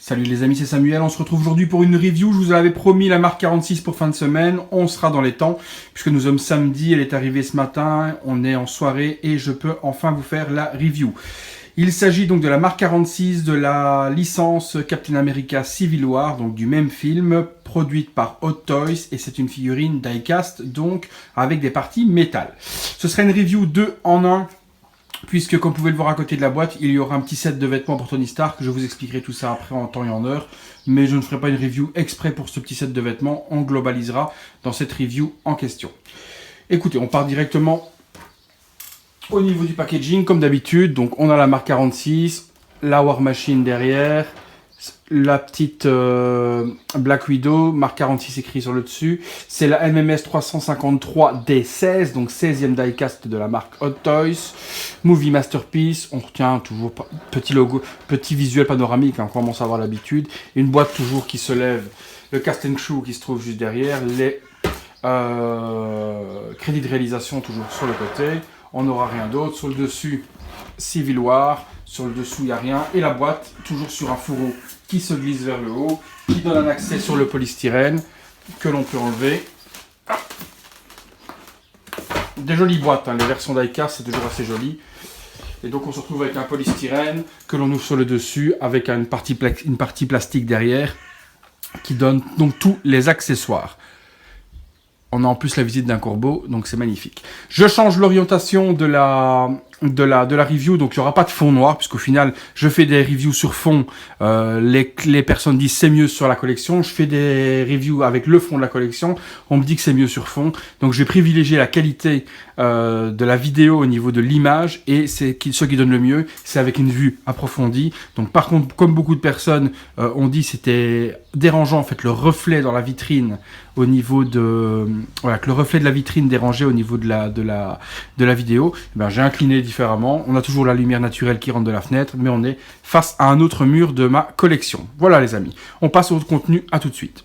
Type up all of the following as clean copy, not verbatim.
Salut les amis, c'est Samuel, on se retrouve aujourd'hui pour une review. Je vous avais promis la marque 46 pour fin de semaine, on sera dans les temps, puisque nous sommes samedi, elle est arrivée ce matin, on est en soirée et je peux enfin vous faire la review. Il s'agit donc de la marque 46, de la licence Captain America Civil War, donc du même film, produite par Hot Toys, et c'est une figurine die-cast, donc avec des parties métal. Ce sera une review 2 en 1. Puisque, comme vous pouvez le voir à côté de la boîte, il y aura un petit set de vêtements pour Tony Stark. Je vous expliquerai tout ça après en temps et en heure. Mais je ne ferai pas une review exprès pour ce petit set de vêtements. On globalisera dans cette review en question. Écoutez, on part directement au niveau du packaging, comme d'habitude. Donc, on a la marque 46, la War Machine derrière, la petite Black Widow, marque 46 écrit sur le dessus. C'est la MMS 353 D16, donc 16e diecast de la marque Hot Toys. Movie Masterpiece, on retient toujours petit logo, petit visuel panoramique, hein, on commence à avoir l'habitude. Une boîte toujours qui se lève, le cast and shoe qui se trouve juste derrière, les crédits de réalisation toujours sur le côté. On n'aura rien d'autre. Sur le dessus, Civil War. Sur le dessous, il n'y a rien. Et la boîte, toujours sur un fourreau qui se glisse vers le haut, qui donne un accès sur le polystyrène que l'on peut enlever. Des jolies boîtes, hein. Les versions die-cast, c'est toujours assez joli. Et donc, on se retrouve avec un polystyrène que l'on ouvre sur le dessus avec une partie plastique derrière qui donne donc tous les accessoires. On a en plus la visite d'un corbeau, donc c'est magnifique. Je change l'orientation de la review, donc il n'y aura pas de fond noir, puisqu'au final, je fais des reviews sur fond. Les personnes disent c'est mieux sur la collection. Je fais des reviews avec le fond de la collection. On me dit que c'est mieux sur fond. Donc je vais privilégier la qualité de la vidéo au niveau de l'image, et c'est ce qui donne le mieux, c'est avec une vue approfondie. Donc par contre, comme beaucoup de personnes ont dit, c'était dérangeant en fait le reflet dans la vitrine au niveau de voilà, que le reflet de la vitrine dérangeait au niveau de la vidéo. Eh ben, j'ai incliné différemment. On a toujours la lumière naturelle qui rentre de la fenêtre, mais on est face à un autre mur de ma collection. Voilà les amis. On passe au contenu, à tout de suite.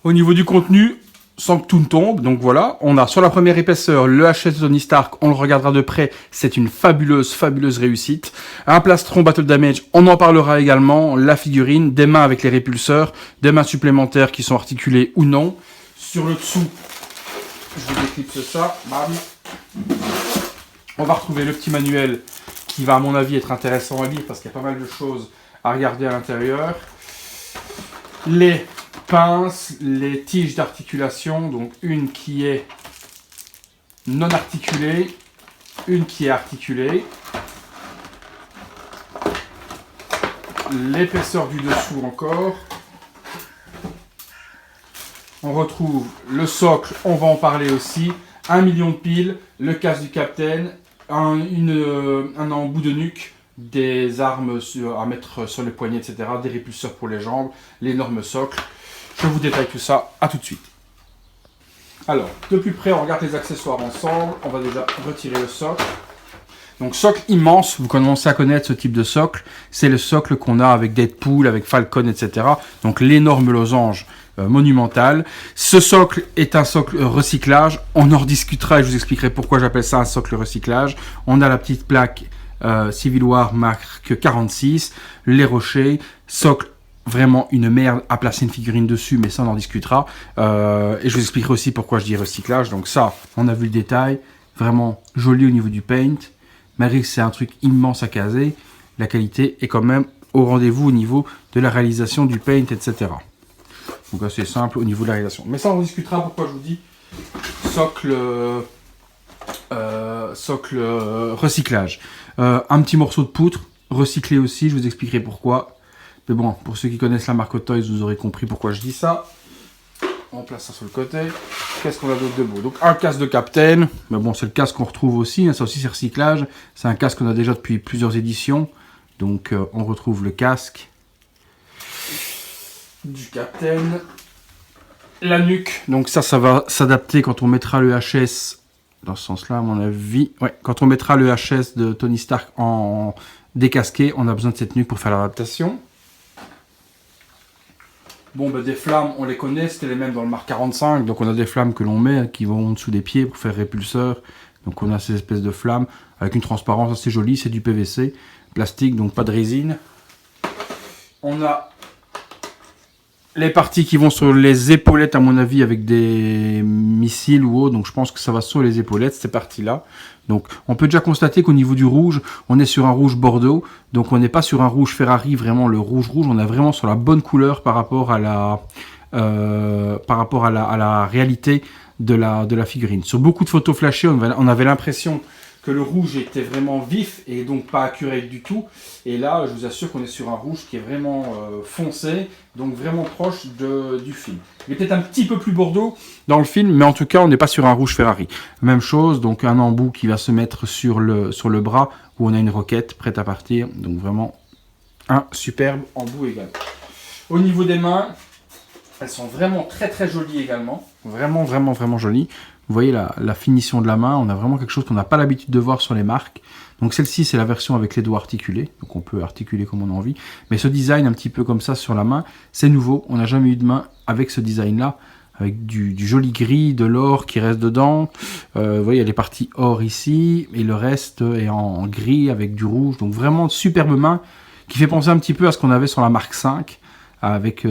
Au niveau du contenu, sans que tout ne tombe, donc voilà, on a sur la première épaisseur le HS de Tony Stark, on le regardera de près, c'est une fabuleuse réussite. Un plastron Battle Damage, on en parlera également, la figurine, des mains avec les répulseurs, des mains supplémentaires qui sont articulées ou non. Sur le dessous, je vous déclipse ça, bam. On va retrouver le petit manuel qui va à mon avis être intéressant à lire parce qu'il y a pas mal de choses à regarder à l'intérieur. Les pinces, les tiges d'articulation, donc une qui est non articulée, une qui est articulée, l'épaisseur du dessous encore. On retrouve le socle, on va en parler aussi, 1 million de piles, le casque du Captain, un embout de nuque, des armes à mettre sur les poignets, etc., des répulseurs pour les jambes, l'énorme socle. Je vous détaille tout ça, à tout de suite. Alors, de plus près, on regarde les accessoires ensemble. On va déjà retirer le socle. Donc, socle immense, vous commencez à connaître ce type de socle. C'est le socle qu'on a avec Deadpool, avec Falcon, etc. Donc, l'énorme losange monumental. Ce socle est un socle recyclage. On en rediscutera et je vous expliquerai pourquoi j'appelle ça un socle recyclage. On a la petite plaque Civil War marque 46, les rochers, socle. Vraiment une merde à placer une figurine dessus, mais ça on en discutera. Et je vous expliquerai aussi pourquoi je dis recyclage. Donc ça, on a vu le détail. Vraiment joli au niveau du paint. Malgré que c'est un truc immense à caser, la qualité est quand même au rendez-vous au niveau de la réalisation du paint, etc. Donc assez simple au niveau de la réalisation. Mais ça on en discutera pourquoi je vous dis socle recyclage. Un petit morceau de poutre, recyclé aussi, je vous expliquerai pourquoi. Mais bon, pour ceux qui connaissent la marque Hot Toys, vous aurez compris pourquoi je dis ça. On place ça sur le côté. Qu'est-ce qu'on a d'autre de beau? Donc un casque de Captain. Mais bon, c'est le casque qu'on retrouve aussi. Hein, ça aussi, c'est recyclage. C'est un casque qu'on a déjà depuis plusieurs éditions. Donc on retrouve le casque du Captain. La nuque. Donc ça va s'adapter quand on mettra le HS. Dans ce sens-là, à mon avis. Ouais, quand on mettra le HS de Tony Stark en décasqué, on a besoin de cette nuque pour faire l'adaptation. Bon, des flammes, on les connaît, c'était les mêmes dans le Mark 45, donc on a des flammes que l'on met, qui vont en dessous des pieds pour faire répulseur. Donc on a ces espèces de flammes avec une transparence assez jolie, c'est du PVC. plastique, donc pas de résine. On a les parties qui vont sur les épaulettes, à mon avis, avec des missiles ou autre. Donc je pense que ça va sur les épaulettes, ces parties-là. Donc on peut déjà constater qu'au niveau du rouge, on est sur un rouge Bordeaux. Donc on n'est pas sur un rouge Ferrari, vraiment le rouge. On est vraiment sur la bonne couleur par rapport à la réalité de la figurine. Sur beaucoup de photos flashées, on avait l'impression que le rouge était vraiment vif et donc pas accurate du tout. Et là, je vous assure qu'on est sur un rouge qui est vraiment foncé, donc vraiment proche du film. Il est peut-être un petit peu plus Bordeaux dans le film, mais en tout cas, on n'est pas sur un rouge Ferrari. Même chose, donc un embout qui va se mettre sur le bras où on a une roquette prête à partir. Donc vraiment un superbe embout également. Au niveau des mains, elles sont vraiment très très jolies également. Vraiment jolies. Vous voyez la finition de la main, on a vraiment quelque chose qu'on n'a pas l'habitude de voir sur les marques. Donc celle-ci, c'est la version avec les doigts articulés, donc on peut articuler comme on a envie. Mais ce design un petit peu comme ça sur la main, c'est nouveau, on n'a jamais eu de main avec ce design-là, avec du joli gris, de l'or qui reste dedans. Vous voyez, il y a les parties or ici, et le reste est en gris avec du rouge. Donc vraiment superbe main, qui fait penser un petit peu à ce qu'on avait sur la marque 5, avec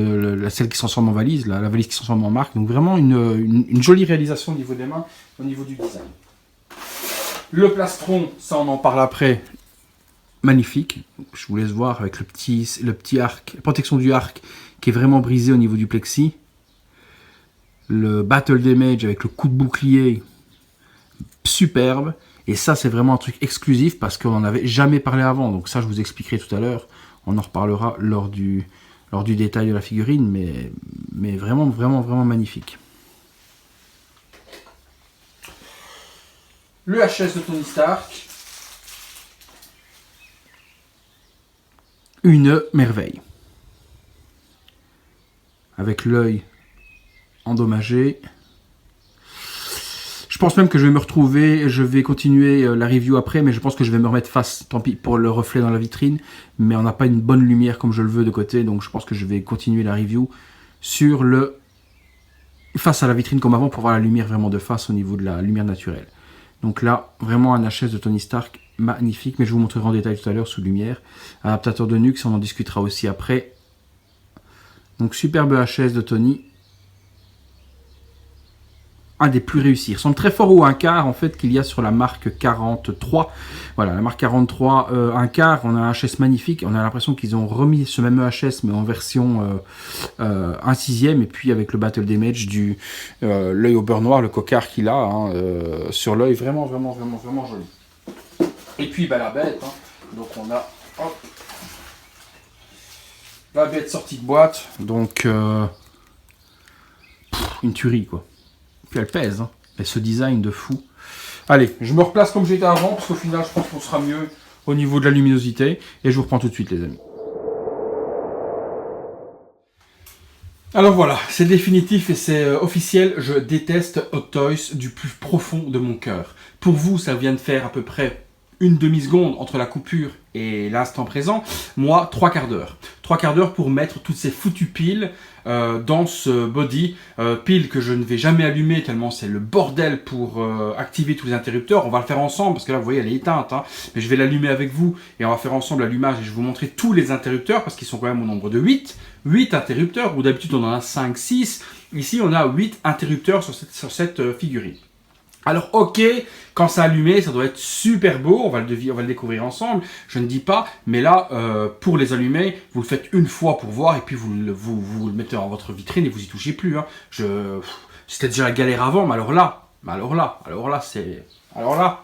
celle qui se transforme en valise, la valise qui se transforme en marque. Donc vraiment une jolie réalisation au niveau des mains, au niveau du design. Le plastron, ça on en parle après, magnifique. Je vous laisse voir avec le petit arc, la protection du arc qui est vraiment brisé au niveau du plexi. Le battle damage avec le coup de bouclier, superbe. Et ça c'est vraiment un truc exclusif parce qu'on n'en avait jamais parlé avant. Donc ça je vous expliquerai tout à l'heure, on en reparlera lors du détail de la figurine, mais vraiment magnifique. Le HS de Tony Stark, une merveille. Avec l'œil endommagé. Je pense même que je vais me retrouver, je vais continuer la review après, mais je pense que je vais me remettre face, tant pis pour le reflet dans la vitrine, mais on n'a pas une bonne lumière comme je le veux de côté, donc je pense que je vais continuer la review sur face à la vitrine comme avant pour voir la lumière vraiment de face au niveau de la lumière naturelle. Donc là, vraiment un HS de Tony Stark magnifique, mais je vous montrerai en détail tout à l'heure sous lumière. Adaptateur de Nux, on en discutera aussi après. Donc superbe HS de Tony. Un des plus réussis. Il ressemble très fort au 1 quart en fait qu'il y a sur la marque 43. Voilà, la marque 43 1 quart, on a un HS magnifique. On a l'impression qu'ils ont remis ce même HS mais en version 1/6 et puis avec le battle damage du l'œil au beurre noir, le cocard qu'il a sur l'œil, vraiment joli. Et puis bah, la bête, donc on a la bête sortie de boîte, donc une tuerie quoi. Puis elle pèse, et ce design de fou. Allez, je me replace comme j'étais avant, parce qu'au final, je pense qu'on sera mieux au niveau de la luminosité. Et je vous reprends tout de suite, les amis. Alors voilà, c'est définitif et c'est officiel. Je déteste Hot Toys du plus profond de mon cœur. Pour vous, ça vient de faire à peu près une demi-seconde entre la coupure et l'instant présent. Moi, 3/4 d'heure. 3/4 d'heure pour mettre toutes ces foutues piles dans ce body. Piles que je ne vais jamais allumer tellement c'est le bordel pour activer tous les interrupteurs. On va le faire ensemble parce que là, vous voyez, elle est éteinte. Mais je vais l'allumer avec vous et on va faire ensemble l'allumage et je vais vous montrer tous les interrupteurs parce qu'ils sont quand même au nombre de 8. 8 interrupteurs, où d'habitude on en a 5, 6. Ici, on a 8 interrupteurs sur cette figurine. Alors ok, quand c'est allumé, ça doit être super beau, on va le découvrir ensemble, je ne dis pas, mais là, pour les allumer, vous le faites une fois pour voir, et puis vous le mettez dans votre vitrine et vous y touchez plus. C'était déjà la galère avant, mais alors là,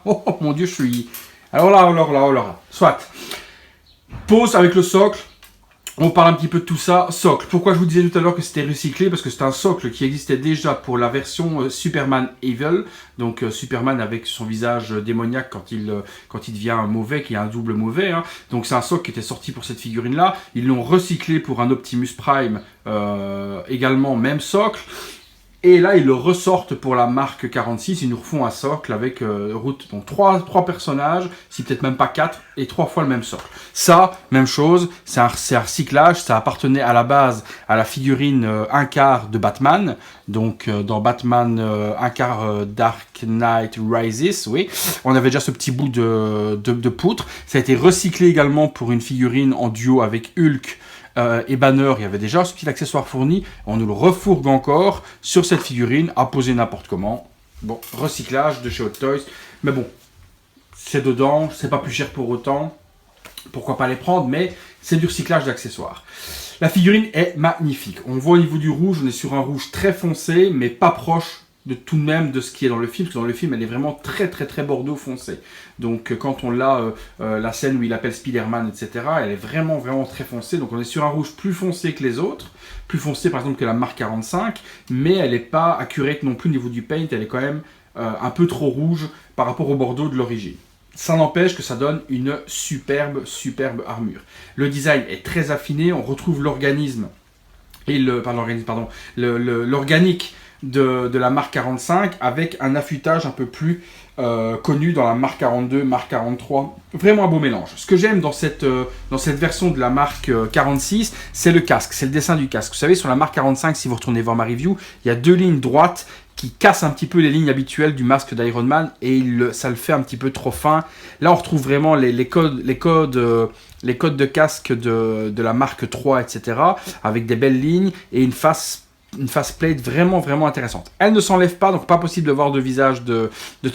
oh mon Dieu, alors là, soit. Pause avec le socle. On parle un petit peu de tout ça. Socle. Pourquoi je vous disais tout à l'heure que c'était recyclé? Parce que c'est un socle qui existait déjà pour la version Superman Evil. Donc Superman avec son visage démoniaque quand il devient mauvais, qui est un double mauvais. Donc c'est un socle qui était sorti pour cette figurine-là. Ils l'ont recyclé pour un Optimus Prime, également même socle. Et là, ils le ressortent pour la marque 46. Ils nous refont un socle avec donc trois personnages, si peut-être même pas 4, et 3 fois le même socle. Ça, même chose, c'est un recyclage. Ça appartenait à la base à la figurine un quart de Batman. Donc dans Batman un quart Dark Knight Rises, oui, on avait déjà ce petit bout de poutre. Ça a été recyclé également pour une figurine en duo avec Hulk. Et Banner, il y avait déjà ce petit accessoire fourni, on nous le refourgue encore sur cette figurine, à poser n'importe comment. Bon, recyclage de chez Hot Toys, mais bon, c'est dedans, c'est pas plus cher pour autant, pourquoi pas les prendre, mais c'est du recyclage d'accessoires. La figurine est magnifique, on voit au niveau du rouge, on est sur un rouge très foncé, mais pas proche de tout de même de ce qui est dans le film, parce que dans le film, elle est vraiment très très très bordeaux foncé. Donc quand on l'a, la scène où il appelle Spider-Man, etc., elle est vraiment vraiment très foncée. Donc on est sur un rouge plus foncé que les autres, plus foncé par exemple que la marque 45, mais elle n'est pas accurate non plus au niveau du paint, elle est quand même un peu trop rouge par rapport au bordeaux de l'origine. Ça n'empêche que ça donne une superbe armure. Le design est très affiné, on retrouve l'organisme et l'organique de la marque 45 avec un affûtage un peu plus connu dans la marque 42, marque 43. Vraiment un beau mélange. Ce que j'aime dans cette version de la marque 46, c'est le casque, c'est le dessin du casque. Vous savez, sur la marque 45, si vous retournez voir ma review, il y a 2 lignes droites qui cassent un petit peu les lignes habituelles du masque d'Iron Man et ça le fait un petit peu trop fin. Là, on retrouve vraiment les codes de casque de la marque 3, etc. avec des belles lignes et une faceplate vraiment vraiment intéressante. Elle ne s'enlève pas, donc pas possible de voir de visage de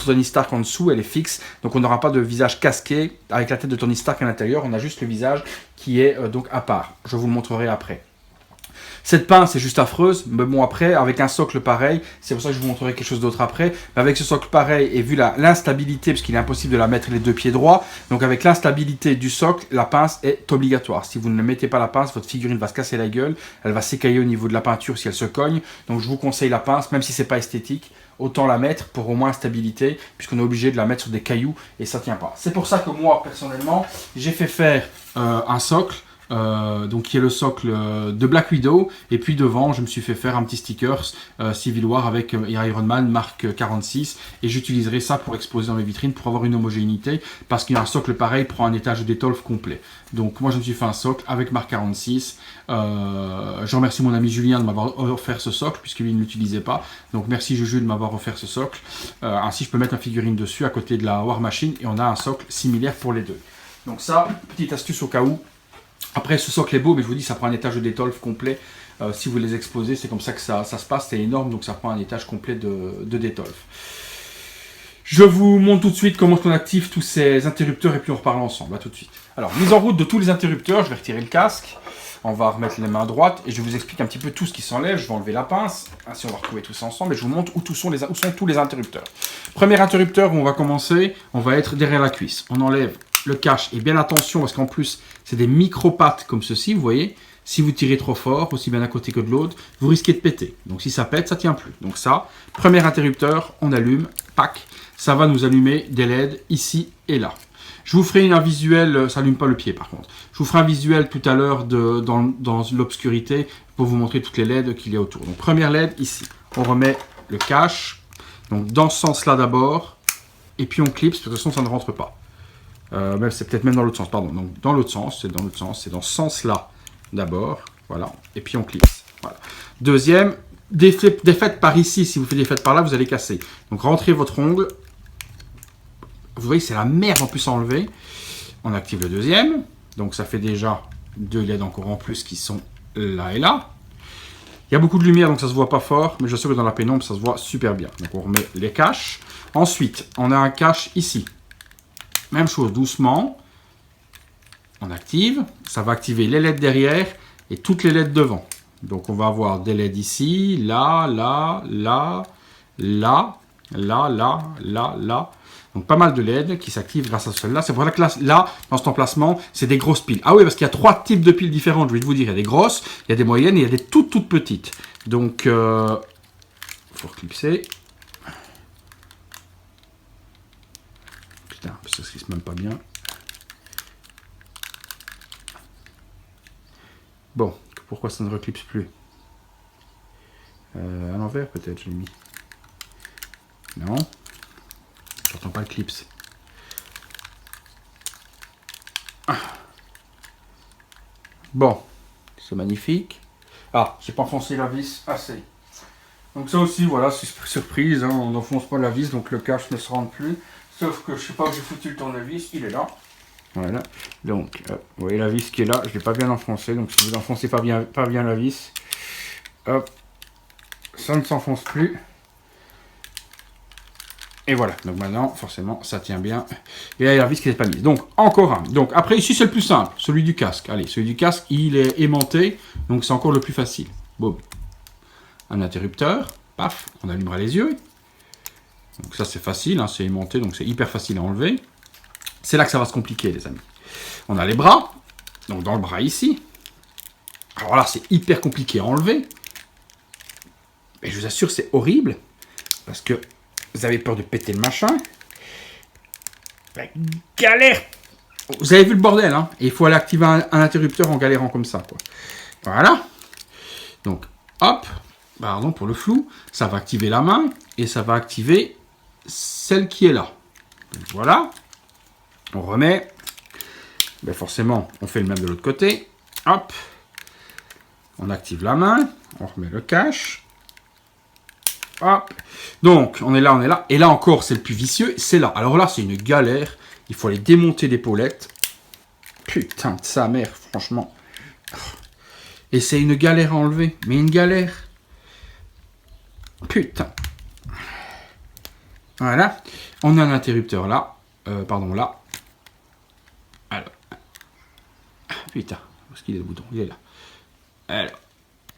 Tony Stark en dessous, elle est fixe, donc on n'aura pas de visage casqué avec la tête de Tony Stark à l'intérieur, on a juste le visage qui est donc à part. Je vous le montrerai après. Cette pince est juste affreuse, mais bon après, avec un socle pareil, c'est pour ça que je vous montrerai quelque chose d'autre après, mais avec ce socle pareil, et vu l'instabilité, parce qu'il est impossible de la mettre les 2 pieds droits, donc avec l'instabilité du socle, la pince est obligatoire. Si vous ne mettez pas la pince, votre figurine va se casser la gueule, elle va s'écailler au niveau de la peinture si elle se cogne, donc je vous conseille la pince, même si c'est pas esthétique, autant la mettre pour au moins stabilité, puisqu'on est obligé de la mettre sur des cailloux, et ça tient pas. C'est pour ça que moi, personnellement, j'ai fait faire un socle, donc qui est le socle de Black Widow, et puis devant je me suis fait faire un petit sticker Civil War avec Iron Man marque 46, et j'utiliserai ça pour exposer dans mes vitrines pour avoir une homogénéité, parce qu'un socle pareil prend un étage d'étoffe complet. Donc moi je me suis fait un socle avec marque 46. Je remercie mon ami Julien de m'avoir offert ce socle puisque lui ne l'utilisait pas, donc merci Juju de m'avoir offert ce socle. Ainsi je peux mettre ma figurine dessus à côté de la War Machine et on a un socle similaire pour les deux. Donc ça, petite astuce au cas où. Après, ce socle est beau, mais je vous dis, ça prend un étage d'étoffe complet. Si vous les exposez, c'est comme ça que ça se passe. C'est énorme, donc ça prend un étage complet de d'étoffe. Je vous montre tout de suite comment on active tous ces interrupteurs et puis on reparle ensemble. À tout de suite. Alors, mise en route de tous les interrupteurs, je vais retirer le casque. On va remettre les mains droites et je vous explique un petit peu tout ce qui s'enlève. Je vais enlever la pince. Ainsi, on va retrouver tout ça ensemble et je vous montre où sont tous les interrupteurs. Premier interrupteur où on va commencer, on va être derrière la cuisse. On enlève le cache et bien attention parce qu'en plus, c'est des micro-pattes comme ceci, vous voyez. Si vous tirez trop fort, aussi bien d'un côté que de l'autre, vous risquez de péter. Donc si ça pète, ça tient plus. Donc ça, premier interrupteur, on allume, pack. Ça va nous allumer des LED ici et là. Je vous ferai un visuel, ça n'allume pas le pied par contre. Je vous ferai un visuel tout à l'heure dans l'obscurité pour vous montrer toutes les LED qu'il y a autour. Donc première LED ici, on remet le cache, donc dans ce sens là d'abord, et puis on clipse, parce que de toute façon ça ne rentre pas. C'est peut-être même dans l'autre sens, pardon. Donc dans l'autre sens, c'est dans ce sens là d'abord, voilà, et puis on clipse. Voilà. Deuxième, défaite par ici, si vous faites des fêtes par là, vous allez casser. Donc rentrez votre ongle. Vous voyez, c'est la merde en plus à enlever. On active le deuxième. Donc ça fait déjà 2 LED encore en plus qui sont là et là. Il y a beaucoup de lumière, donc ça ne se voit pas fort. Mais je sais que dans la pénombre, ça se voit super bien. Donc on remet les caches. Ensuite, on a un cache ici. Même chose, doucement. On active. Ça va activer les LED derrière et toutes les LED devant. Donc on va avoir des LED ici, là, là, là, là, là, là, là, là. Donc pas mal de LED qui s'activent grâce à celle-là. C'est pour ça que là, dans cet emplacement, c'est des grosses piles. Ah oui, parce qu'il y a 3 types de piles différentes, je vais vous dire. Il y a des grosses, il y a des moyennes et il y a des toutes petites. Donc, il faut reclipser. Putain, ça se glisse même pas bien. Bon, pourquoi ça ne reclipse plus? À l'envers peut-être, je l'ai mis. Non. J'entends pas le clips. Bon, c'est magnifique. Ah, j'ai pas enfoncé la vis assez. Donc ça aussi, voilà, c'est surprise, hein, on n'enfonce pas la vis, donc le cache ne se rentre plus. Sauf que je sais pas où j'ai foutu le tournevis, il est là. Voilà, donc vous voyez la vis qui est là, je l'ai pas bien enfoncé, donc si vous enfoncez pas bien la vis, hop, ça ne s'enfonce plus. Et voilà, donc maintenant, forcément, ça tient bien. Et là, il y a la vis qui n'est pas mise. Donc, encore un. Donc, après, ici, c'est le plus simple, celui du casque. Allez, celui du casque, il est aimanté, donc c'est encore le plus facile. Bon, un interrupteur, paf, on allumera les yeux. Donc ça, c'est facile, hein, c'est aimanté, donc c'est hyper facile à enlever. C'est là que ça va se compliquer, les amis. On a les bras, donc dans le bras ici. Alors là, c'est hyper compliqué à enlever. Et je vous assure, c'est horrible, parce que vous avez peur de péter le machin. La galère. Vous avez vu le bordel, hein. Et il faut aller activer un interrupteur en galérant comme ça, quoi. Voilà. Donc, hop. Pardon pour le flou. Ça va activer la main. Et ça va activer celle qui est là. Donc, voilà. On remet. Ben forcément, on fait le même de l'autre côté. Hop. On active la main. On remet le cache. Hop. Donc, on est là, on est là. Et là encore, c'est le plus vicieux, c'est là. Alors là, c'est une galère. Il faut aller démonter l'épaulette. Putain de sa mère, franchement. Et c'est une galère à enlever. Mais une galère. Putain. Voilà. On a un interrupteur là. Pardon, là. Alors. Putain. Où est-ce qu'il est le bouton? Il est là. Alors.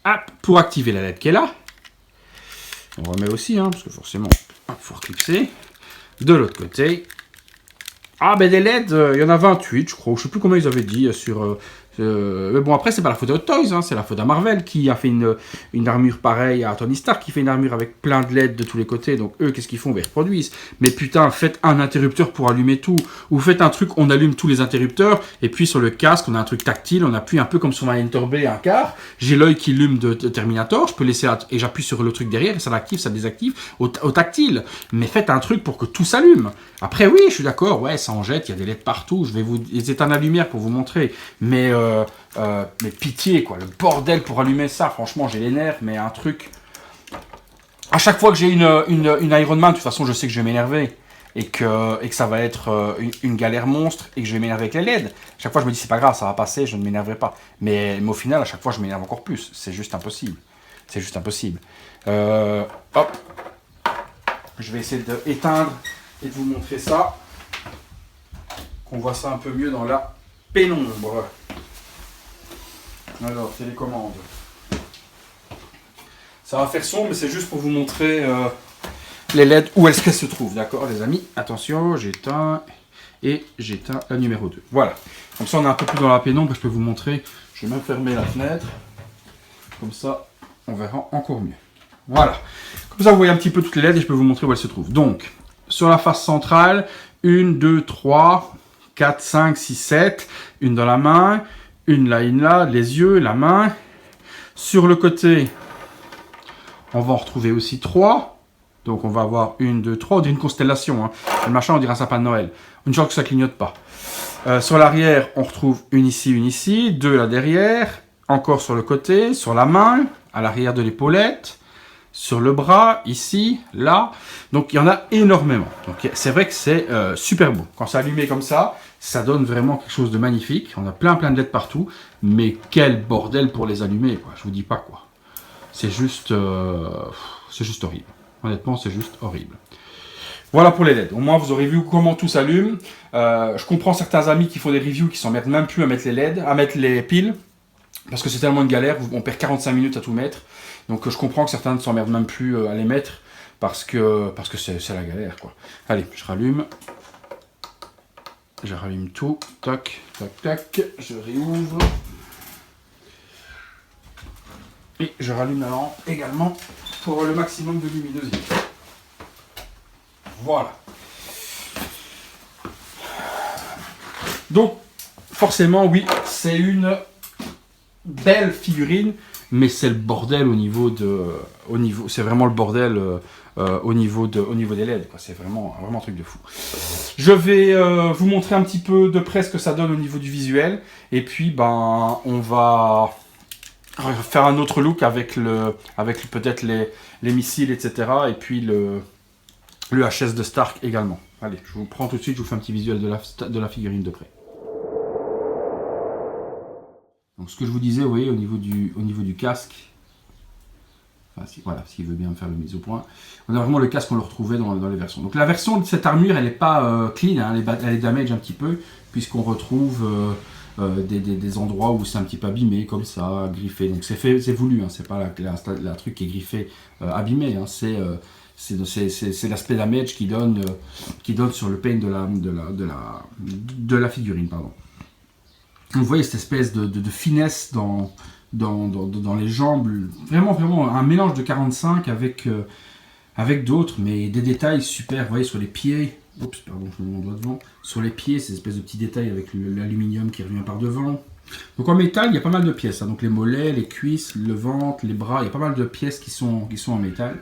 Hop. Pour activer la LED qui est là. On remet aussi, hein, parce que forcément, il faut reclipser. De l'autre côté. Ah, ben des LED, il y en a 28, je crois. Je ne sais plus combien ils avaient dit sur... mais bon, après, c'est pas la faute de Hot Toys, hein, c'est la faute à Marvel qui a fait une armure pareille à Tony Stark, qui fait une armure avec plein de LED de tous les côtés. Donc, eux, qu'est-ce qu'ils font? Ils reproduisent. Mais putain, faites un interrupteur pour allumer tout. Ou faites un truc, on allume tous les interrupteurs. Et puis, sur le casque, on a un truc tactile. On appuie un peu comme sur ma Enter B, un quart. J'ai l'œil qui allume de Terminator. Je peux laisser et j'appuie sur le truc derrière et ça l'active, ça désactive au tactile. Mais faites un truc pour que tout s'allume. Après, oui, je suis d'accord. Ouais, ça en jette. Il y a des LED partout. Je vais vous éteindre la lumière pour vous montrer. Mais pitié, quoi. Le bordel pour allumer ça. Franchement, j'ai les nerfs. Mais un truc... À chaque fois que j'ai une Iron Man, de toute façon, je sais que je vais m'énerver. Et que ça va être une galère monstre. Et que je vais m'énerver avec les LED. À chaque fois, je me dis, c'est pas grave, ça va passer, je ne m'énerverai pas. Mais au final, à chaque fois, je m'énerve encore plus. C'est juste impossible. C'est juste impossible. Hop. Je vais essayer d'éteindre et de vous montrer ça. Qu'on voit ça un peu mieux dans la pénombre. Alors, télécommande. Ça va faire sombre, mais c'est juste pour vous montrer les LED, où est-ce qu'elles se trouvent. D'accord, les amis? Attention, j'éteins et j'éteins la numéro 2. Voilà. Comme ça, on est un peu plus dans la pénombre. Je peux vous montrer. Je vais même fermer la fenêtre. Comme ça, on verra encore mieux. Voilà. Comme ça, vous voyez un petit peu toutes les LED et je peux vous montrer où elles se trouvent. Donc, sur la face centrale, 1, 2, 3, 4, 5, 6, 7. Une dans la main, une là, les yeux, la main. Sur le côté, on va en retrouver aussi 3. Donc, on va avoir 1, 2, 3. On dirait une constellation. Hein. Le machin, on dirait un sapin de Noël. Une chance que ça clignote pas. Sur l'arrière, on retrouve une ici, 2 là derrière. Encore sur le côté, sur la main, à l'arrière de l'épaulette. Sur le bras, ici, là. Donc, il y en a énormément. Donc, c'est vrai que c'est super beau. Quand c'est allumé comme ça, ça donne vraiment quelque chose de magnifique. On a plein de LED partout. Mais quel bordel pour les allumer, quoi. Je vous dis pas quoi. C'est juste horrible. Honnêtement, c'est juste horrible. Voilà pour les LED. Au moins, vous aurez vu comment tout s'allume. Je comprends certains amis qui font des reviews qui s'en mettent même plus à mettre les LED, à mettre les piles. Parce que c'est tellement une galère, on perd 45 minutes à tout mettre. Donc je comprends que certains ne s'emmerdent même plus à les mettre parce que c'est la galère, quoi. Allez, je rallume. Je rallume tout. Tac, tac, tac. Je réouvre. Et je rallume la lampe également pour le maximum de luminosité. Voilà. Donc, forcément, oui, c'est une belle figurine. mais c'est le bordel au niveau c'est vraiment le bordel au niveau des LED, quoi. C'est vraiment un truc de fou. Je vais vous montrer un petit peu de près ce que ça donne au niveau du visuel, et puis ben on va faire un autre look avec peut-être les missiles, etc. Et puis le HS de Stark également. Allez, je vous prends tout de suite, je vous fais un petit visuel de la figurine de près. Donc ce que je vous disais, vous voyez, au niveau du casque, enfin, voilà, s'il veut bien me faire le mise au point, on a vraiment le casque qu'on le retrouvait dans les versions. Donc la version de cette armure, elle n'est pas clean, hein, elle est damage un petit peu, puisqu'on retrouve des endroits où c'est un petit peu abîmé, comme ça, griffé. Donc c'est voulu, hein, c'est pas la truc qui est griffé, abîmé, hein, c'est l'aspect damage qui donne sur le paint de la figurine, pardon. Vous voyez cette espèce de finesse dans les jambes, vraiment un mélange de 45 avec d'autres, mais des détails super. Vous voyez sur les pieds, oups, pardon, je me mets mon doigt devant. Sur les pieds, ces espèces de petits détails avec l'aluminium qui revient par devant. Donc en métal, il y a pas mal de pièces, hein. Donc les mollets, les cuisses, le ventre, les bras, il y a pas mal de pièces qui sont en métal.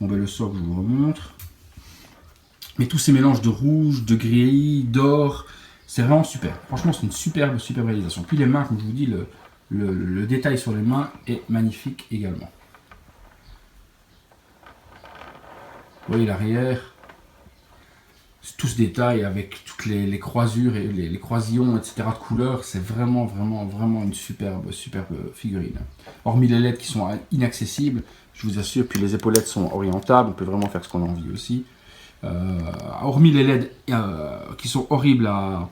Bon ben le socle, je vous le remontre. Mais tous ces mélanges de rouge, de gris, d'or, c'est vraiment super. Franchement, c'est une superbe réalisation. Puis les mains, comme je vous dis, le détail sur les mains est magnifique également. Vous voyez l'arrière, tout ce détail avec toutes les croisures et les croisillons, etc. de couleurs, c'est vraiment une superbe figurine. Hormis les LED qui sont inaccessibles, je vous assure, puis les épaulettes sont orientables, on peut vraiment faire ce qu'on a envie aussi. Hormis les LED qui sont horribles à...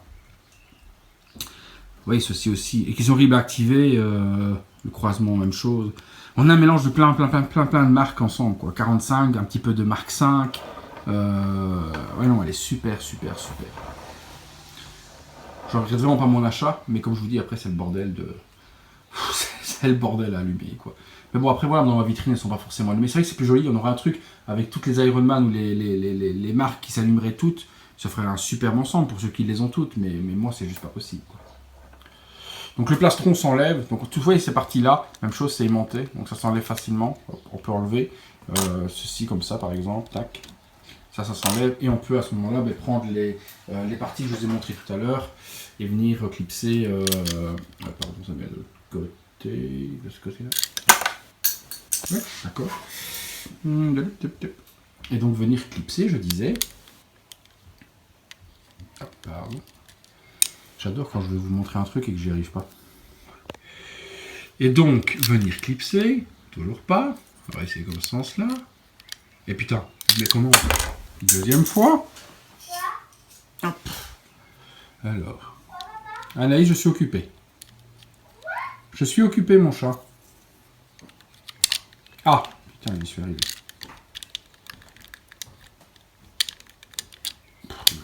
Vous voyez, ceci aussi, et qui sont horribles à activer, le croisement, même chose. On a un mélange de plein de marques ensemble, quoi. 45, un petit peu de marque 5. Ouais, non, elle est super. Je regrette vraiment pas mon achat, mais comme je vous dis, après, c'est le bordel de... c'est le bordel à allumer, quoi. Mais bon, après, voilà, dans ma vitrine, elles sont pas forcément allumées. C'est vrai que c'est plus joli, on aura un truc avec toutes les Iron Man ou les marques qui s'allumeraient toutes. Ça ferait un superbe ensemble pour ceux qui les ont toutes, mais moi, c'est juste pas possible, quoi. Donc le plastron s'enlève, donc vous voyez ces parties-là, même chose, c'est aimanté, donc ça s'enlève facilement, on peut enlever ceci comme ça par exemple, tac, ça s'enlève, et on peut à ce moment-là prendre les parties que je vous ai montrées tout à l'heure, et venir clipser, pardon, ça vient de ce côté-là, ouais, d'accord, et donc venir clipser, je disais, pardon. J'adore quand je vais vous montrer un truc et que j'y arrive pas. Et donc, venir clipser, toujours pas. On va essayer comme ce sens-là. Et putain, mais comment? Deuxième fois. Hop. Alors. Anaïs, je suis occupé. Je suis occupé, mon chat. Ah, putain, j'y suis arrivé.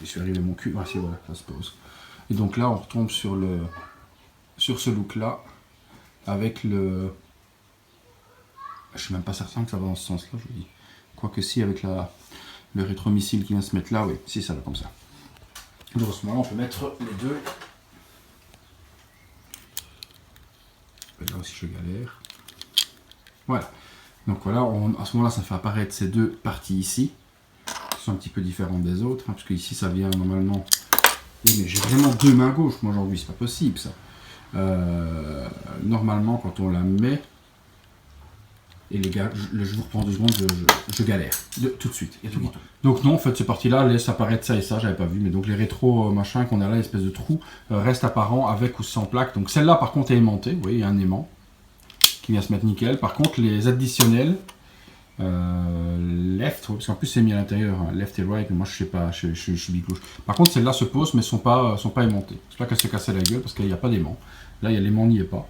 J'y suis arrivé, mon cul. Ah, si, voilà, ça se pose. Et donc là, on retombe sur ce look-là, avec le... Je suis même pas certain que ça va dans ce sens-là, je vous dis. Quoique si, avec le rétro-missile qui vient se mettre là, oui, si, ça va comme ça. Donc à ce moment-là, on peut mettre les deux. Là aussi, je galère. Voilà. Donc voilà, à ce moment-là, ça fait apparaître ces deux parties ici, qui sont un petit peu différentes des autres, hein, parce que ici, ça vient normalement... Oui, mais j'ai vraiment deux mains gauches, moi, aujourd'hui, c'est pas possible, ça. Normalement, quand on la met, et les gars, je vous reprends 2 secondes, je galère, tout de suite. Et tout. Donc non, en fait, cette partie-là laisse apparaître ça et ça, j'avais pas vu, mais donc les rétro machin qu'on a là, l'espèce de trou, reste apparent avec ou sans plaque. Donc celle-là, par contre, est aimantée, vous voyez, il y a un aimant qui vient se mettre nickel. Par contre, les additionnels, left, parce qu'en plus c'est mis à l'intérieur, hein, left et right, mais moi je sais pas, je suis biclouche. Par contre celles-là se posent mais sont pas aimantées. C'est là qu'elle se cassait la gueule parce qu'il n'y a pas d'aimant. Là il y a l'aimant, n'y est pas.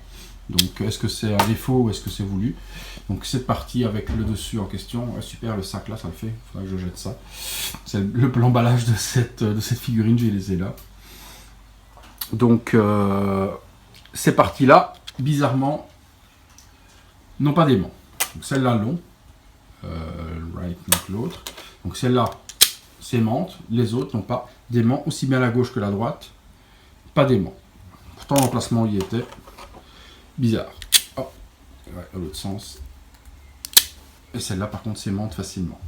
Donc est-ce que c'est un défaut ou est-ce que c'est voulu? Donc cette partie avec le dessus en question, ouais, super, le sac là ça le fait, il faudra que je jette ça. C'est l'emballage de cette figurine, j'ai laissé là. Donc ces parties là, bizarrement, n'ont pas d'aimant. Donc celle-là l'ont. Right, donc l'autre. Donc celle-là s'aimante, les autres n'ont pas d'aimant, aussi bien la gauche que la droite, pas d'aimant. Pourtant l'emplacement y était. Bizarre. Oh. ouais, dans l'autre sens. Et celle-là, par contre, s'aimante facilement.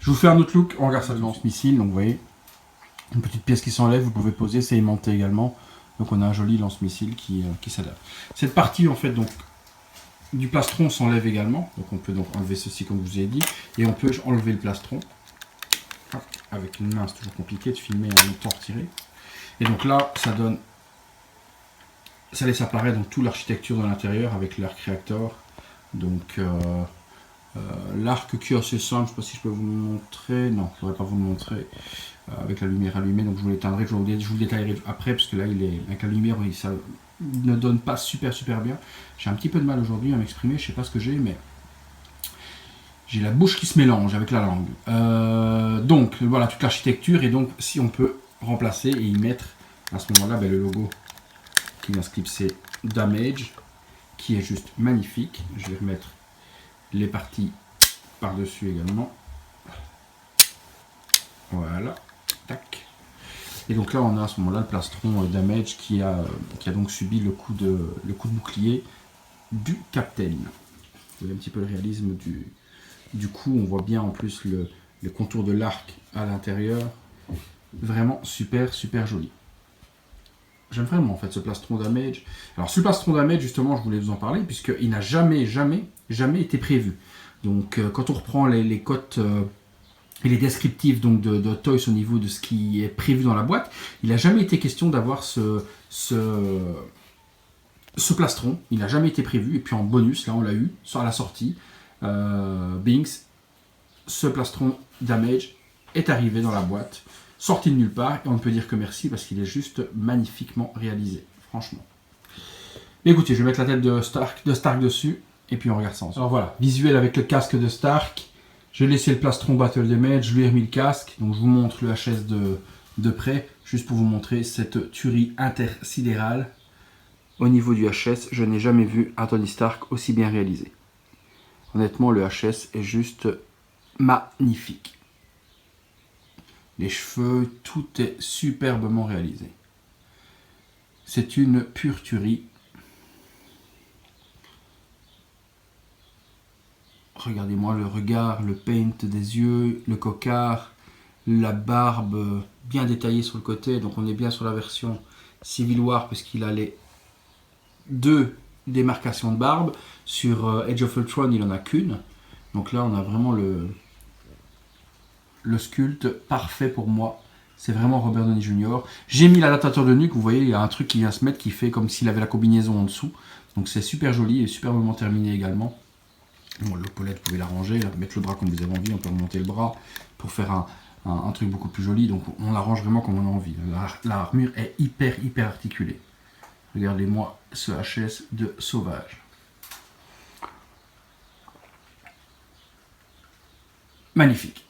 Je vous fais un autre look. On regarde ça, lance-missile. Donc, vous voyez, une petite pièce qui s'enlève. Vous pouvez poser, c'est aimanté également. Donc, on a un joli lance-missile qui s'adapte. Cette partie, en fait, donc, du plastron s'enlève également. Donc, on peut donc enlever ceci, comme je vous ai dit. Et on peut enlever le plastron. Avec une main, c'est toujours compliqué de filmer en même temps retiré. Et donc là, ça donne... Ça laisse apparaître donc toute l'architecture de l'intérieur avec l'arc réacteur. Donc l'arc qui est assez simple, je ne sais pas si je peux vous le montrer. Non, je ne pourrais pas vous le montrer avec la lumière allumée. Donc je vous l'éteindrai, je vous le détaillerai après parce que là, il est avec la lumière, ça ne donne pas super bien. J'ai un petit peu de mal aujourd'hui à m'exprimer, je ne sais pas ce que j'ai, mais j'ai la bouche qui se mélange avec la langue. Donc voilà toute l'architecture et donc si on peut remplacer et y mettre à ce moment-là le logo qui vient se clipser Damage, qui est juste magnifique. Je vais remettre les parties par-dessus également. Voilà. Tac. Et donc là, on a à ce moment-là le plastron Damage qui a donc subi le coup de bouclier du Captain. Vous voyez un petit peu le réalisme du coup. On voit bien en plus le contour de l'arc à l'intérieur. Vraiment super joli. J'aime vraiment en fait ce plastron Damage. Alors ce plastron Damage, justement, je voulais vous en parler puisqu'il n'a jamais été prévu. Donc quand on reprend les cotes et les descriptifs donc, de Toys au niveau de ce qui est prévu dans la boîte, il n'a jamais été question d'avoir ce plastron. Il n'a jamais été prévu. Et puis en bonus, là on l'a eu sur la sortie. Binks, ce plastron Damage est arrivé dans la boîte. Sorti de nulle part, et on ne peut dire que merci parce qu'il est juste magnifiquement réalisé, franchement. Mais écoutez, je vais mettre la tête de Stark dessus, et puis on regarde ça ensemble. Alors voilà, visuel avec le casque de Stark. J'ai laissé le plastron Battle Damage, je lui ai remis le casque, donc je vous montre le HS de près, juste pour vous montrer cette tuerie intersidérale. Au niveau du HS, je n'ai jamais vu un Tony Stark aussi bien réalisé. Honnêtement, le HS est juste magnifique. Les cheveux, tout est superbement réalisé. C'est une pure tuerie. Regardez-moi le regard, le paint des yeux, le cocard, la barbe bien détaillée sur le côté. Donc on est bien sur la version Civil War parce qu'il a les deux démarcations de barbe. Sur Age of Ultron, il n'en a qu'une. Donc là, on a vraiment le sculpte parfait pour moi. C'est vraiment Robert Downey Jr. J'ai mis l'adaptateur de nuque. Vous voyez, il y a un truc qui vient se mettre qui fait comme s'il avait la combinaison en dessous. Donc c'est super joli et superbement terminé également. Bon, l'épaulette, vous pouvez l'arranger, mettre le bras comme vous avez envie. On peut remonter le bras pour faire un truc beaucoup plus joli. Donc on l'arrange vraiment comme on a envie. L'armure est hyper articulée. Regardez-moi ce HS de sauvage. Magnifique.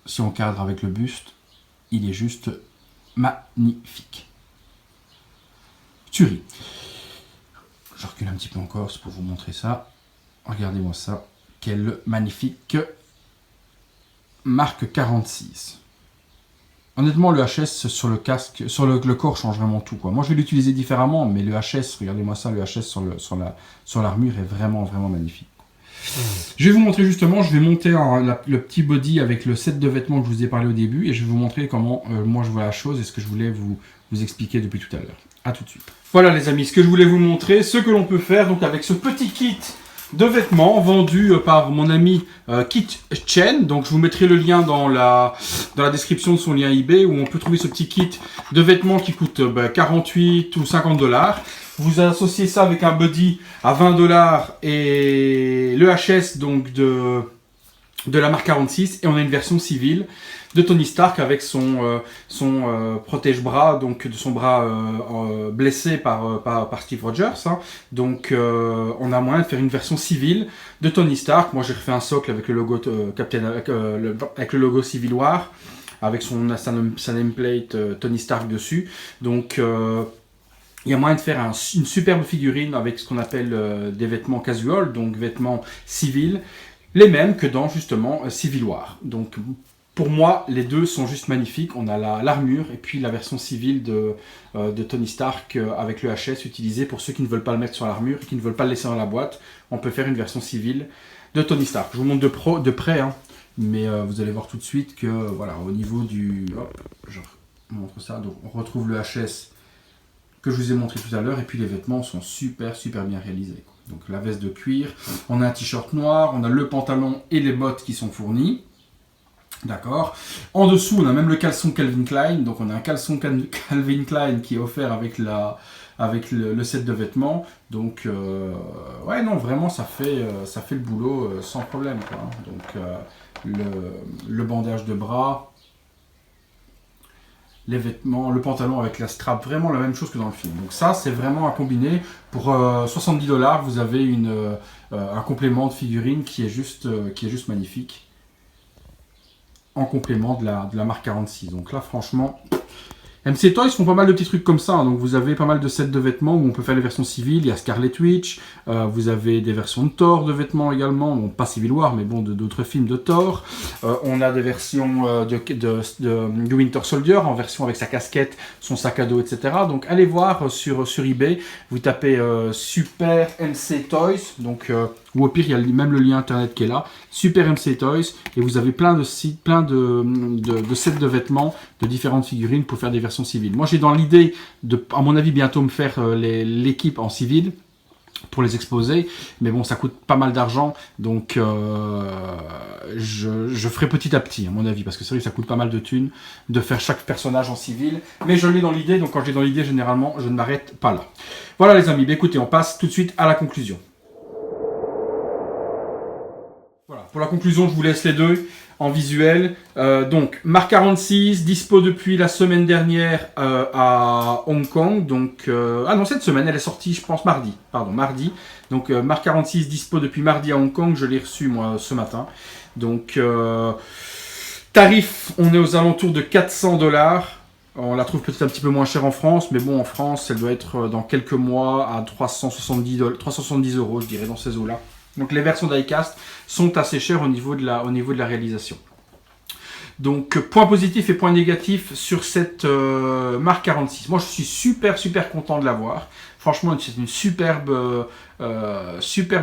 Si on cadre avec le buste, il est juste magnifique. Tuerie. Je recule un petit peu encore pour vous montrer ça. Regardez-moi ça. Quel magnifique Mark 46. Honnêtement, le HS sur le casque, sur le corps change vraiment tout, quoi. Moi, je vais l'utiliser différemment, mais le HS, regardez-moi ça, le HS sur l'armure est vraiment magnifique. Je vais vous montrer justement, je vais monter le petit body avec le set de vêtements que je vous ai parlé au début et je vais vous montrer comment moi je vois la chose et ce que je voulais vous expliquer depuis tout à l'heure. A tout de suite. Voilà les amis, ce que je voulais vous montrer, ce que l'on peut faire donc avec ce petit kit de vêtements vendu par mon ami Kit Chen. Donc je vous mettrai le lien dans la description de son lien eBay où on peut trouver ce petit kit de vêtements qui coûte 48 ou 50 $. Vous associez ça avec un body à 20 $ et le HS donc de la marque 46 et on a une version civile de Tony Stark avec son protège-bras, donc de son bras blessé par Steve Rogers. Hein. Donc on a moyen de faire une version civile de Tony Stark. Moi j'ai refait un socle avec le logo Captain, avec le logo Civil War, avec sa nameplate Tony Stark dessus. Donc il y a moyen de faire une superbe figurine avec ce qu'on appelle des vêtements casual, donc vêtements civils, les mêmes que dans justement Civil War. Donc Pour moi, les deux sont juste magnifiques. On a l'armure et puis la version civile de Tony Stark avec le HS utilisé pour ceux qui ne veulent pas le mettre sur l'armure et qui ne veulent pas le laisser dans la boîte. On peut faire une version civile de Tony Stark. Je vous montre de près, hein, mais vous allez voir tout de suite que voilà, au niveau du... Hop, je montre ça. Donc on retrouve le HS que je vous ai montré tout à l'heure et puis les vêtements sont super bien réalisés. Donc la veste de cuir, on a un t-shirt noir, on a le pantalon et les bottes qui sont fournis. D'accord. En dessous, on a même le caleçon Calvin Klein. Donc, on a un caleçon Calvin Klein qui est offert avec le set de vêtements. Donc, ouais, non, vraiment, ça fait le boulot sans problème, quoi. Donc, le bandage de bras, les vêtements, le pantalon avec la strap, vraiment la même chose que dans le film. Donc, ça, c'est vraiment à combiner. Pour 70$, vous avez un complément de figurine qui est juste magnifique. En complément de la marque 46. Donc là, franchement, MC Toys font pas mal de petits trucs comme ça. Hein. Donc vous avez pas mal de sets de vêtements où on peut faire les versions civiles. Il y a Scarlet Witch. Vous avez des versions de Thor de vêtements également. Bon, pas Civil War, mais bon, d'autres films de Thor. On a des versions de Winter Soldier en version avec sa casquette, son sac à dos, etc. Donc allez voir sur eBay. Vous tapez Super MC Toys. Donc, ou au pire, il y a même le lien internet qui est là. Super MC Toys. Et vous avez plein de sites, plein de sets de vêtements, de différentes figurines pour faire des versions civiles. Moi, j'ai dans l'idée de, à mon avis, bientôt me faire l'équipe en civil pour les exposer, mais bon, ça coûte pas mal d'argent, donc je ferai petit à petit, à mon avis, parce que c'est vrai que ça coûte pas mal de thunes de faire chaque personnage en civil, mais je l'ai dans l'idée, donc quand j'ai dans l'idée, généralement, je ne m'arrête pas là. Voilà les amis, bah, écoutez, on passe tout de suite à la conclusion. Voilà, pour la conclusion, je vous laisse les deux en visuel. Donc, Mark 46, dispo depuis la semaine dernière à Hong Kong. Donc, ah non, cette semaine, elle est sortie, je pense, mardi. Pardon, mardi. Donc, Mark 46, dispo depuis mardi à Hong Kong. Je l'ai reçu, moi, ce matin. Donc, tarif, on est aux alentours de 400$. On la trouve peut-être un petit peu moins chère en France, mais bon, en France, elle doit être dans quelques mois à 370 €, je dirais, dans ces eaux-là. Donc les versions diecast sont assez chères au niveau de la réalisation. Donc point positif et point négatif sur cette Mark 46. Moi je suis super content de l'avoir. Franchement c'est une superbe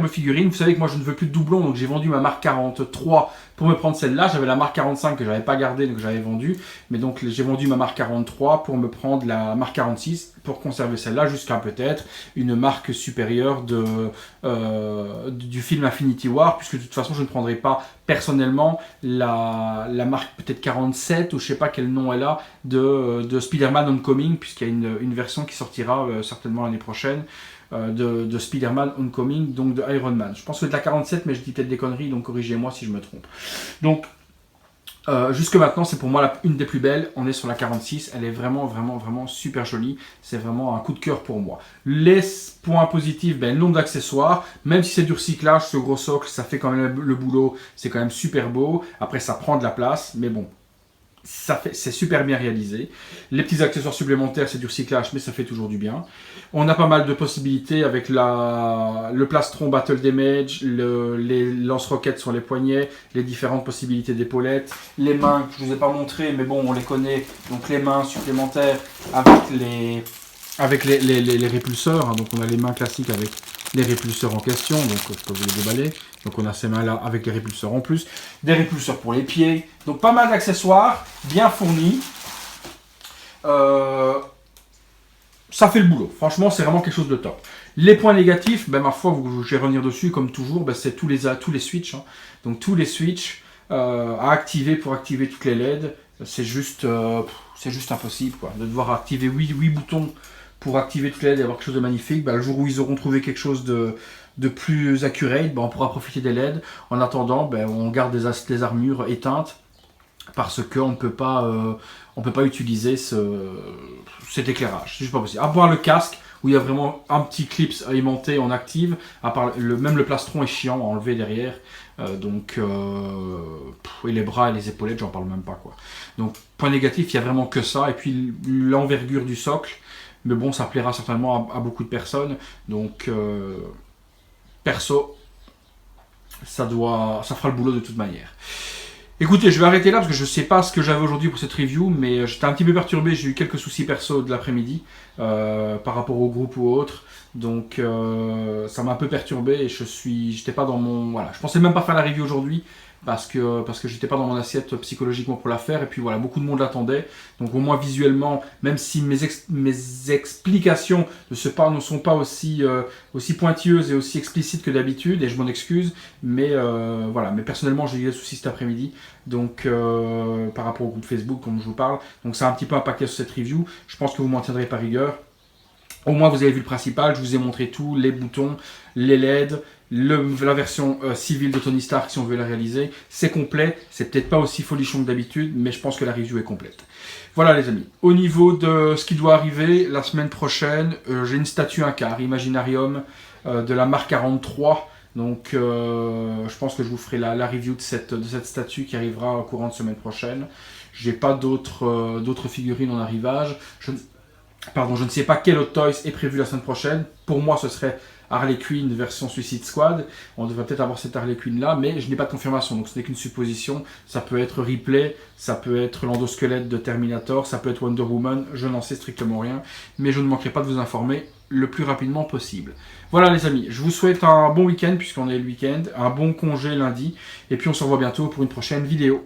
figurine. Vous savez que moi je ne veux plus de doublons, donc j'ai vendu ma Mark 43 pour me prendre celle-là. J'avais la Mark 45 que je n'avais pas gardée, donc j'avais vendu. Mais donc j'ai vendu ma Mark 43 pour me prendre la Mark 46 pour conserver celle-là jusqu'à peut-être une marque supérieure du film Infinity War, puisque de toute façon je ne prendrai pas personnellement la marque peut-être 47 ou je sais pas quel nom elle a de Spider-Man Homecoming, puisqu'il y a une version qui sortira certainement l'année prochaine de Spider-Man Homecoming, donc de Iron Man. Je pense que c'est de la 47, mais je dis peut-être des conneries, donc corrigez-moi si je me trompe. Donc jusque maintenant, c'est pour moi une des plus belles. On est sur la 46. Elle est vraiment super jolie. C'est vraiment un coup de cœur pour moi. Les points positifs, le nombre d'accessoires. Même si c'est du recyclage, ce gros socle, ça fait quand même le boulot. C'est quand même super beau. Après, ça prend de la place. Mais bon, c'est super bien réalisé. Les petits accessoires supplémentaires, c'est du recyclage, mais ça fait toujours du bien. On a pas mal de possibilités avec le plastron Battle Damage, les lance-roquettes sur les poignets, les différentes possibilités d'épaulettes, les mains, je ne vous ai pas montré, mais bon, on les connaît. Donc les mains supplémentaires avec les répulseurs. Hein. Donc on a les mains classiques avec les répulseurs en question, donc je peux vous les déballer. Donc on a ces mains-là avec les répulseurs en plus, des répulseurs pour les pieds, donc pas mal d'accessoires, bien fournis. Ça fait le boulot, franchement c'est vraiment quelque chose de top. Les points négatifs, ma foi, je vais revenir dessus comme toujours, c'est tous les switches. Hein. Donc tous les switches à activer pour activer toutes les LED, c'est juste impossible quoi, de devoir activer 8 boutons pour activer toutes les LED et avoir quelque chose de magnifique. Le jour où ils auront trouvé quelque chose de plus accurate, on pourra profiter des LED. En attendant, on garde des armures éteintes parce qu'on ne peut pas utiliser cet éclairage. C'est juste pas possible. À part le casque où il y a vraiment un petit clip alimenté, on active. À part même le plastron est chiant à enlever derrière. Et les bras et les épaulettes, j'en parle même pas quoi. Donc point négatif, il y a vraiment que ça. Et puis l'envergure du socle. Mais bon, ça plaira certainement à beaucoup de personnes. Donc perso, ça fera le boulot de toute manière. Écoutez, je vais arrêter là parce que je sais pas ce que j'avais aujourd'hui pour cette review, mais j'étais un petit peu perturbé, j'ai eu quelques soucis perso de l'après-midi par rapport au groupe ou autre. Donc ça m'a un peu perturbé et j'étais pas dans mon, voilà, je pensais même pas faire la review aujourd'hui parce que j'étais pas dans mon assiette psychologiquement pour la faire et puis voilà, beaucoup de monde l'attendait. Donc au moins visuellement, même si mes explications ne sont pas aussi pointilleuses et aussi explicites que d'habitude et je m'en excuse, mais voilà, mais personnellement j'ai eu des soucis cet après-midi. Donc par rapport au groupe Facebook dont je vous parle, donc ça a un petit peu impacté sur cette review. Je pense que vous m'en tiendrez par rigueur. Au moins, vous avez vu le principal. Je vous ai montré tout, les boutons, les LED, la version civile de Tony Stark si on veut la réaliser. C'est complet. C'est peut-être pas aussi folichon que d'habitude, mais je pense que la review est complète. Voilà les amis. Au niveau de ce qui doit arriver, la semaine prochaine, j'ai une statue un quart, Imaginarium, de la marque 43. Donc je pense que je vous ferai la review de cette statue qui arrivera au courant de semaine prochaine. J'ai pas d'autres figurines en arrivage. Je ne sais pas quel autre toys est prévu la semaine prochaine. Pour moi, ce serait Harley Quinn version Suicide Squad. On devrait peut-être avoir cette Harley Quinn là, mais je n'ai pas de confirmation, donc ce n'est qu'une supposition. Ça peut être Ripley, ça peut être l'endosquelette de Terminator, ça peut être Wonder Woman, je n'en sais strictement rien, mais je ne manquerai pas de vous informer le plus rapidement possible. Voilà les amis, je vous souhaite un bon week-end puisqu'on est le week-end, un bon congé lundi, et puis on se revoit bientôt pour une prochaine vidéo.